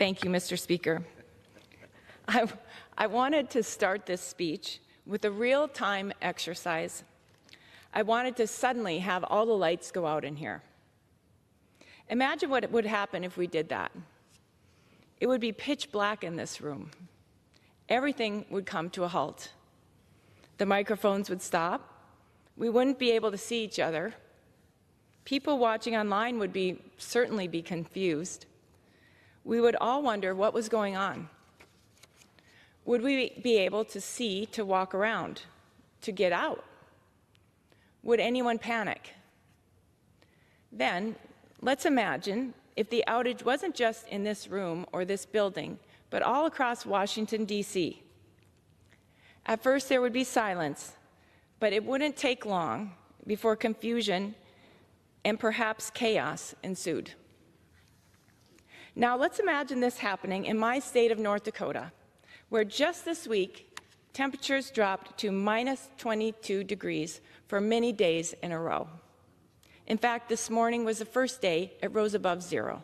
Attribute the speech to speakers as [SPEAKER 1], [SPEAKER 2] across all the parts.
[SPEAKER 1] Thank you, Mr. Speaker. I wanted to start this speech with a real-time exercise. I wanted to suddenly have all the lights go out in here. Imagine what would happen if we did that. It would be pitch black in this room. Everything would come to a halt. The microphones would stop. We wouldn't be able to see each other. People watching online would certainly be confused. We would all wonder what was going on. Would we be able to see, to walk around, to get out? Would anyone panic? Then, let's imagine if the outage wasn't just in this room or this building, but all across Washington, D.C. At first, there would be silence, but it wouldn't take long before confusion and perhaps chaos ensued. Now, let's imagine this happening in my state of North Dakota, where just this week, temperatures dropped to minus 22 degrees for many days in a row. In fact, this morning was the first day it rose above zero.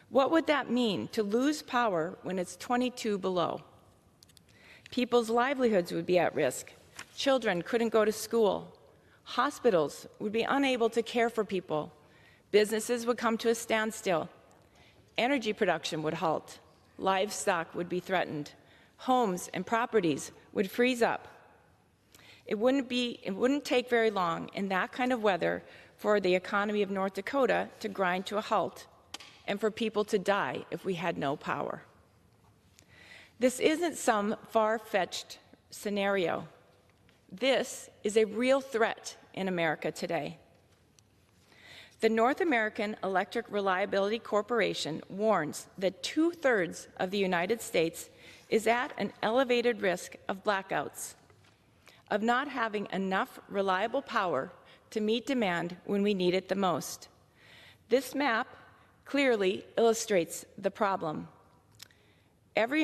[SPEAKER 1] What would that mean to lose power when it's 22 below? People's livelihoods would be at risk. Children couldn't go to school. Hospitals would be unable to care for people. Businesses would come to a standstill. Energy production would halt. Livestock would be threatened. Homes and properties would freeze up. It wouldn't take very long in that kind of weather for the economy of North Dakota to grind to a halt and for people to die if we had no power. This isn't some far-fetched scenario. This is a real threat in America today. The North American Electric Reliability Corporation warns that 2/3 of the United States is at an elevated risk of blackouts, of not having enough reliable power to meet demand when we need it the most. This map clearly illustrates the problem. Every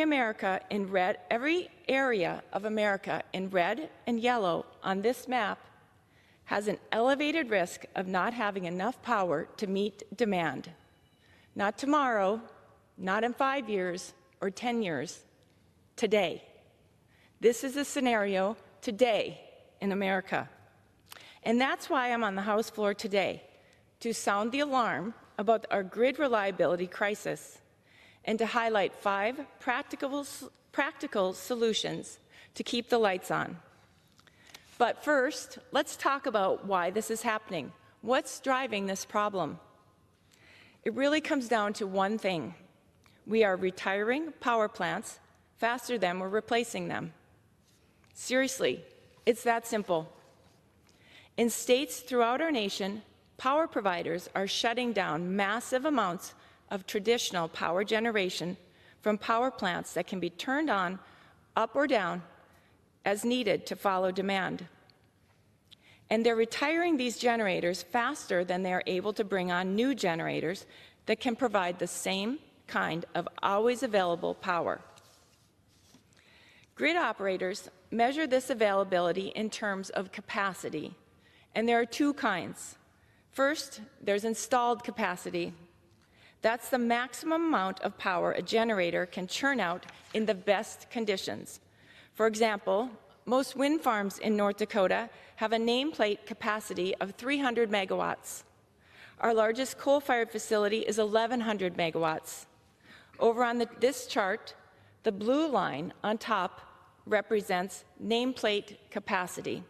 [SPEAKER 1] area of America in red and yellow on this map has an elevated risk of not having enough power to meet demand. Not tomorrow, not in 5 years or 10 years, today. This is a scenario today in America. And that's why I'm on the House floor today, to sound the alarm about our grid reliability crisis and to highlight 5 practical solutions to keep the lights on. But first, let's talk about why this is happening. What's driving this problem? It really comes down to one thing. We are retiring power plants faster than we're replacing them. Seriously, it's that simple. In states throughout our nation, power providers are shutting down massive amounts of traditional power generation from power plants that can be turned on, up or down, as needed to follow demand. And they're retiring these generators faster than they're able to bring on new generators that can provide the same kind of always available power. Grid operators measure this availability in terms of capacity, and there are 2 kinds. First, there's installed capacity. That's the maximum amount of power a generator can churn out in the best conditions. For example, most wind farms in North Dakota have a nameplate capacity of 300 megawatts. Our largest coal-fired facility is 1,100 megawatts. Over on this chart, the blue line on top represents nameplate capacity.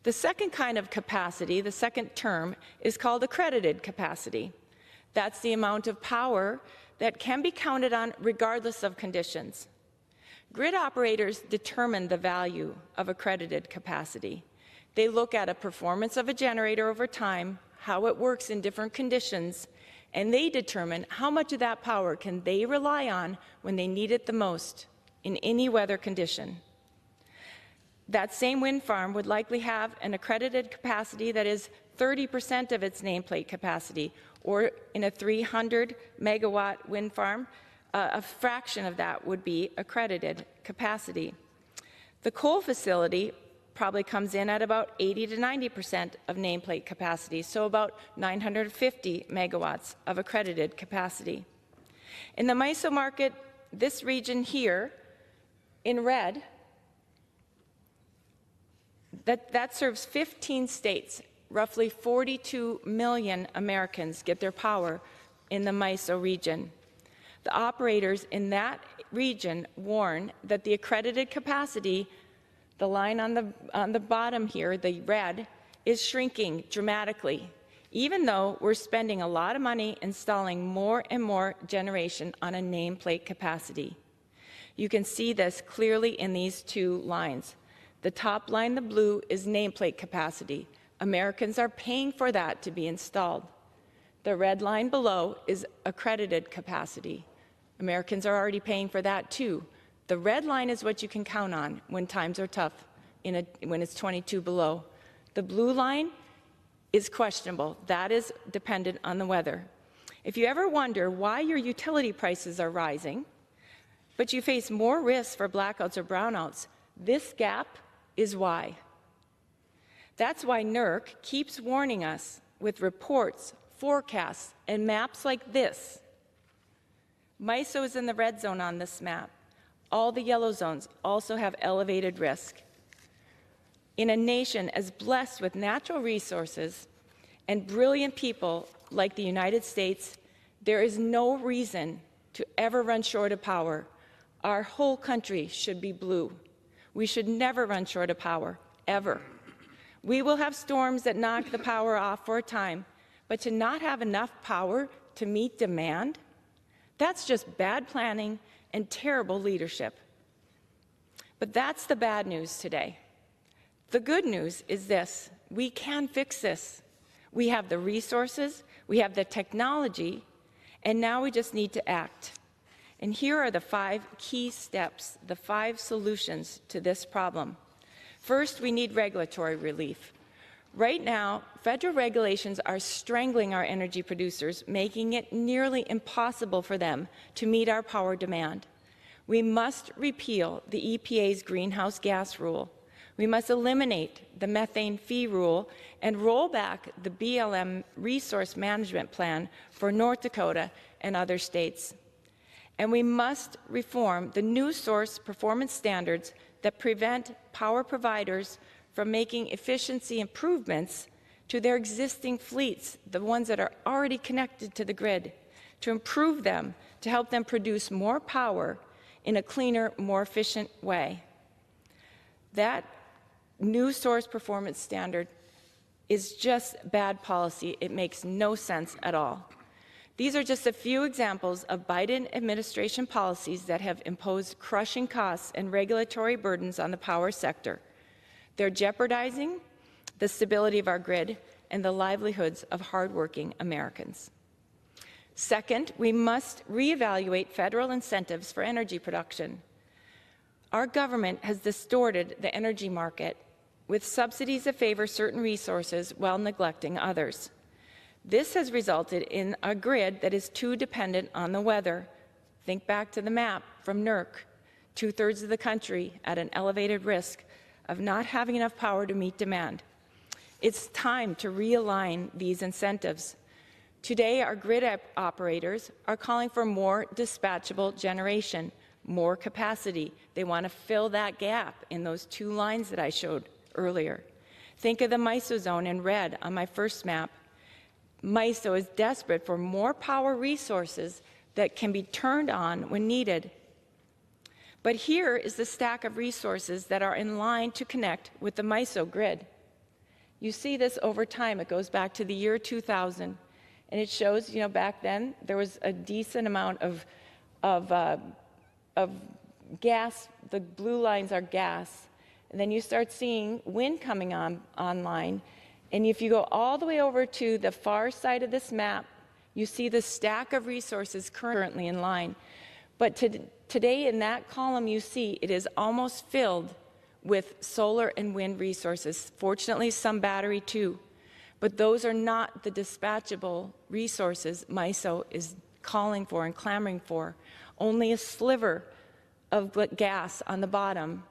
[SPEAKER 1] The second kind of capacity, the second term, is called accredited capacity. That's the amount of power that can be counted on regardless of conditions. Grid operators determine the value of accredited capacity. They look at a performance of a generator over time, how it works in different conditions, and they determine how much of that power can they rely on when they need it the most in any weather condition. That same wind farm would likely have an accredited capacity that is 30% of its nameplate capacity, or in a 300 megawatt wind farm, a fraction of that would be accredited capacity. The coal facility probably comes in at about 80 to 90% of nameplate capacity, so about 950 megawatts of accredited capacity. In the MISO market, this region here in red, that serves 15 states. Roughly 42 million Americans get their power in the MISO region. The operators in that region warn that the accredited capacity, the line on the bottom here, the red, is shrinking dramatically, even though we're spending a lot of money installing more and more generation on a nameplate capacity. You can see this clearly in these two lines. The top line, the blue, is nameplate capacity. Americans are paying for that to be installed. The red line below is accredited capacity. Americans are already paying for that too. The red line is what you can count on when times are tough, when it's 22 below. The blue line is questionable. That is dependent on the weather. If you ever wonder why your utility prices are rising, but you face more risks for blackouts or brownouts, this gap is why. That's why NERC keeps warning us with reports, forecasts, and maps like this. MISO is in the red zone on this map. All the yellow zones also have elevated risk. In a nation as blessed with natural resources and brilliant people like the United States, there is no reason to ever run short of power. Our whole country should be blue. We should never run short of power, ever. We will have storms that knock the power off for a time, but to not have enough power to meet demand, that's just bad planning and terrible leadership. But that's the bad news today. The good news is this: we can fix this. We have the resources, we have the technology, and now we just need to act. And here are the 5 key steps, the 5 solutions to this problem. First, we need regulatory relief. Right now, federal regulations are strangling our energy producers, making it nearly impossible for them to meet our power demand. We must repeal the EPA's greenhouse gas rule. We must eliminate the methane fee rule and roll back the BLM resource management plan for North Dakota and other states. And we must reform the new source performance standards that prevent power providers from making efficiency improvements to their existing fleets, the ones that are already connected to the grid, to improve them, to help them produce more power in a cleaner, more efficient way. That new source performance standard is just bad policy. It makes no sense at all. These are just a few examples of Biden administration policies that have imposed crushing costs and regulatory burdens on the power sector. They're jeopardizing the stability of our grid and the livelihoods of hardworking Americans. Second, we must reevaluate federal incentives for energy production. Our government has distorted the energy market with subsidies that favor certain resources while neglecting others. This has resulted in a grid that is too dependent on the weather. Think back to the map from NERC. 2/3 of the country at an elevated risk of not having enough power to meet demand. It's time to realign these incentives. Today, our grid operators are calling for more dispatchable generation, more capacity. They want to fill that gap in those 2 lines that I showed earlier. Think of the MISO zone in red on my first map. MISO is desperate for more power resources that can be turned on when needed. But here is the stack of resources that are in line to connect with the MISO grid. You see this over time. It goes back to the year 2000, and it shows, back then there was a decent amount of gas. The blue lines are gas, and then you start seeing wind coming online. And if you go all the way over to the far side of this map, you see the stack of resources currently in line. But today in that column you see it is almost filled with solar and wind resources. Fortunately, some battery too. But those are not the dispatchable resources MISO is calling for and clamoring for. Only a sliver of gas on the bottom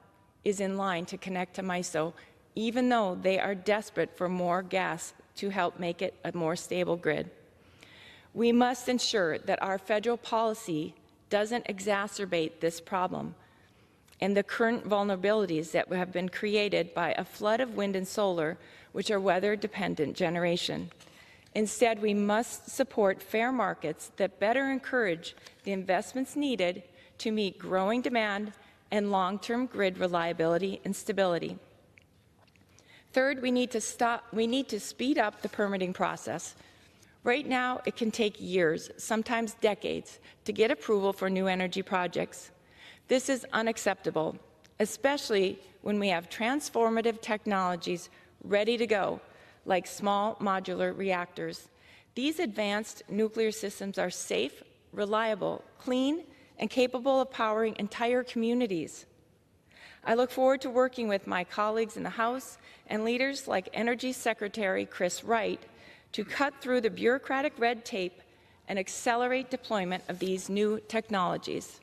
[SPEAKER 1] is in line to connect to MISO, even though they are desperate for more gas to help make it a more stable grid. We must ensure that our federal policy doesn't exacerbate this problem and the current vulnerabilities that have been created by a flood of wind and solar, which are weather-dependent generation. Instead, we must support fair markets that better encourage the investments needed to meet growing demand and long-term grid reliability and stability. Third, we need to speed up the permitting process. Right now, it can take years, sometimes decades, to get approval for new energy projects. This is unacceptable, especially when we have transformative technologies ready to go, like small modular reactors. These advanced nuclear systems are safe, reliable, clean, and capable of powering entire communities. I look forward to working with my colleagues in the House and leaders like Energy Secretary Chris Wright to cut through the bureaucratic red tape and accelerate deployment of these new technologies.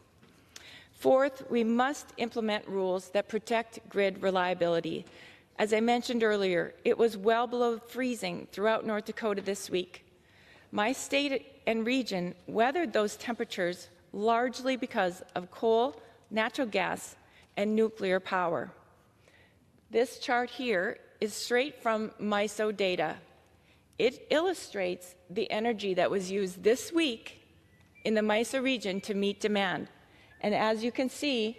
[SPEAKER 1] Fourth, we must implement rules that protect grid reliability. As I mentioned earlier, it was well below freezing throughout North Dakota this week. My state and region weathered those temperatures largely because of coal, natural gas, and nuclear power. This chart here is straight from MISO data. It illustrates the energy that was used this week in the MISO region to meet demand. And as you can see,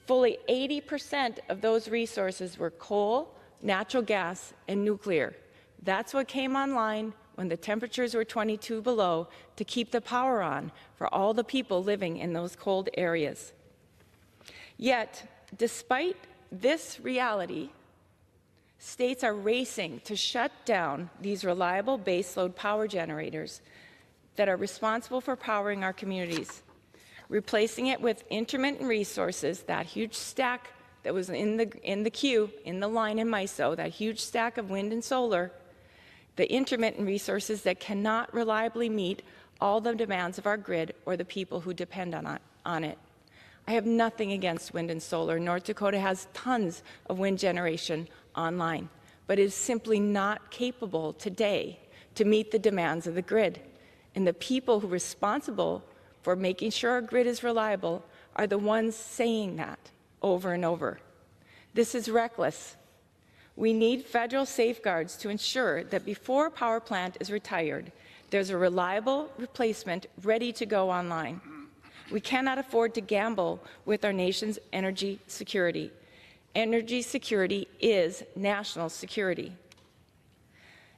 [SPEAKER 1] fully 80% of those resources were coal, natural gas, and nuclear. That's what came online when the temperatures were 22 below to keep the power on for all the people living in those cold areas. Yet, despite this reality, states are racing to shut down these reliable baseload power generators that are responsible for powering our communities, replacing it with intermittent resources, that huge stack that was in the queue, in the line in MISO, that huge stack of wind and solar, the intermittent resources that cannot reliably meet all the demands of our grid or the people who depend on it. I have nothing against wind and solar. North Dakota has tons of wind generation online, but it is simply not capable today to meet the demands of the grid. And the people who are responsible for making sure our grid is reliable are the ones saying that over and over. This is reckless. We need federal safeguards to ensure that before a power plant is retired, there's a reliable replacement ready to go online. We cannot afford to gamble with our nation's energy security. Energy security is national security.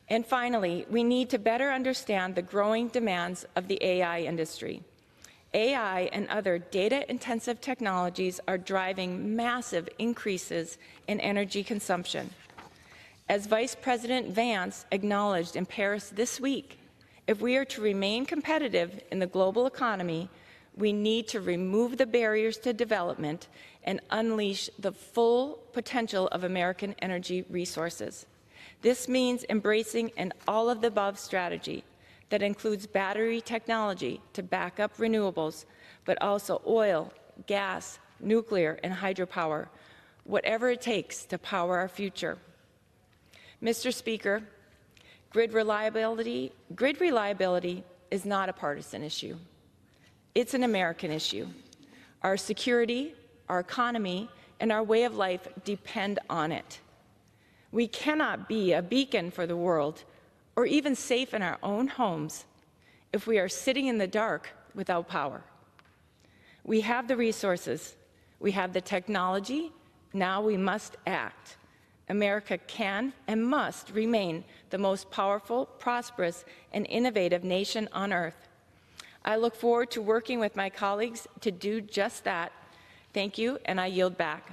[SPEAKER 1] And finally, we need to better understand the growing demands of the AI industry. AI and other data-intensive technologies are driving massive increases in energy consumption. As Vice President Vance acknowledged in Paris this week, if we are to remain competitive in the global economy, we need to remove the barriers to development and unleash the full potential of American energy resources. This means embracing an all-of-the-above strategy that includes battery technology to back up renewables, but also oil, gas, nuclear, and hydropower, whatever it takes to power our future. Mr. Speaker, grid reliability is not a partisan issue. It's an American issue. Our security, our economy, and our way of life depend on it. We cannot be a beacon for the world or even safe in our own homes if we are sitting in the dark without power. We have the resources, we have the technology, now we must act. America can and must remain the most powerful, prosperous, and innovative nation on earth. I look forward to working with my colleagues to do just that. Thank you, and I yield back.